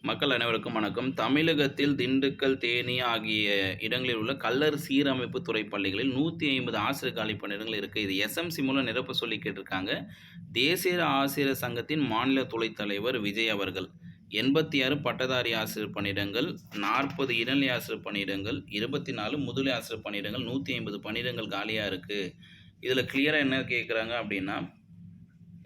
மக்கள் அனைவருக்கும் வணக்கம். தமிழகத்தில் திண்டுக்கல், தேனி ஆகிய இடங்களில் உள்ள கல்லர் சீரமைப்பு துறை பள்ளிகளில் 150 ஆசிரியர் காலி பணியிடங்கள் இருக்கு. இது எஸ்எம்சி மூலம் நிரப்ப சொல்லி கேட்டிருக்காங்க. தேசிய ஆசிரியர் சங்கத்தின் மாநில துணைத் தலைவர் விஜய் அவர்கள் 86 பட்டதாரி ஆசிரியர் பணியிடங்கள், 40 இடைநிலை ஆசிரியர் பணியிடங்கள், 24 முதுநிலை ஆசிரியர் பணியிடங்கள், 150 பணியிடங்கள் காலியா இருக்கு. இதில கிளியரா என்ன கேட்குறாங்க அப்படின்னா,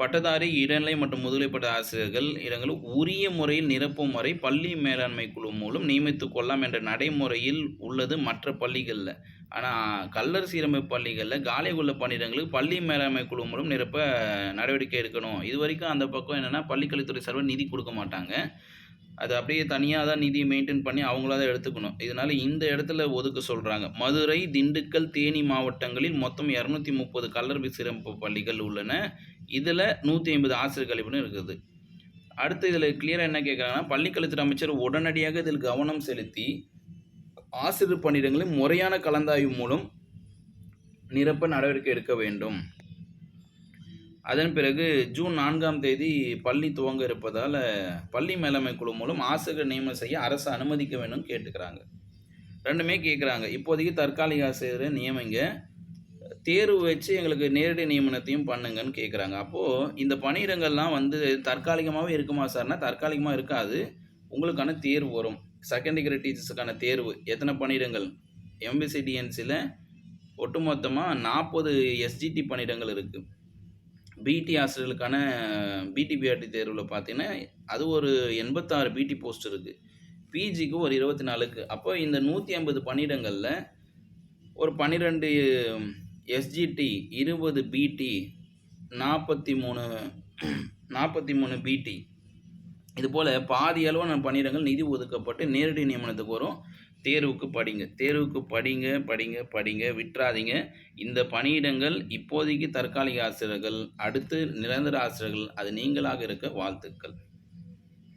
பட்டதாரி, இடைநிலை மற்றும் முதுகலை பட்ட ஆசிரியர்கள் இடங்கள் உரிய முறையில் நிரப்பும் வரை பள்ளி மேலாண்மை குழு மூலம் நியமித்துக் கொள்ளலாம் என்ற நடைமுறையில் உள்ளது மற்ற பள்ளிகள்ல. ஆனா, கல்லர் சீரமைப்பு பள்ளிகள்ல காலியாக உள்ள பணியிடங்களுக்கு பள்ளி மேலாண்மை குழு மூலம் நிரப்ப நடவடிக்கை எடுக்கணும். இதுவரைக்கும் அந்த பக்கம் என்னன்னா, பள்ளிக்கல்வித்துறை சார்பா நிதி குடுக்க மாட்டாங்க. அது அப்படியே தனியா தான் நிதிய மெயின்டெயின் பண்ணி அவங்களா தான் எடுத்துக்கணும். இதனால இந்த இடத்துல ஒதுக்க சொல்றாங்க. மதுரை, திண்டுக்கல், தேனி மாவட்டங்களில் மொத்தம் 230 கல்லர் சீரமைப்பு பள்ளிகள் உள்ளன. இதுல 150 ஆசிரியர் கழிப்பிடம் இருக்குது. அடுத்து இதில கிளியரா என்ன கேட்குறாங்கன்னா, பள்ளிக்கல்வித்துறை அமைச்சர் உடனடியாக இதில் கவனம் செலுத்தி, ஆசிரியர் பணியிடங்களை முறையான கலந்தாய்வு மூலம் நிரப்ப நடவடிக்கை எடுக்க வேண்டும். அதன் பிறகு ஜூன் 4ஆம் தேதி பள்ளி துவங்க இருப்பதால, பள்ளி மேலாண்மை குழு மூலம் ஆசிரியர் நியமனம் செய்ய அரசு அனுமதிக்க வேண்டும்னு கேட்டுக்கிறாங்க. 2மே கேட்குறாங்க. இப்போதைக்கு தற்காலிக ஆசிரியரை நியமிங்க. தேர்வு வச்சு எங்களுக்கு நேரடி நியமனத்தையும் பண்ணுங்கன்னு கேட்குறாங்க. அப்போ இந்த பணியிடங்கள்லாம் வந்து தற்காலிகமாவே இருக்குமா சார்னா, தற்காலிகமா இருக்காது. உங்களுக்கான தேர்வு வரும். செகண்ட் டிகிரி டீச்சர்ஸுக்கான தேர்வு. எத்தனை பணியிடங்கள்? எம்பிசி டிஎன்சில ஒட்டுமொத்தமா 40 எஸ்ஜிடி பணியிடங்கள் இருக்கு. பிடி ஆசிரியர்களுக்கான பிடி, பிஆர்டி தேர்வுல பார்த்தீங்கன்னா, அது ஒரு 86 பிடி போஸ்ட் இருக்கு. பிஜிக்கு ஒரு 24 இருக்கு. அப்போ இந்த 150 பணியிடங்கள்ல ஒரு 12 எஸ்ஜிடி, 20 பிடி, 43 பிடி இதுபோல பாதி அளவான பணியிடங்கள் நிதி ஒதுக்கப்பட்டு நேரடி நியமனத்துக்கு வரும். தேர்வுக்கு படிங்க. தேர்வுக்கு படிங்க, படிங்க, படிங்க. விட்றாதீங்க. இந்த பணியிடங்கள் இப்போதைக்கு தற்காலிக ஆசிரியர்கள், அடுத்து நிரந்தர ஆசிரியர்கள். அது நீங்களாக இருக்க வாழ்த்துக்கள்.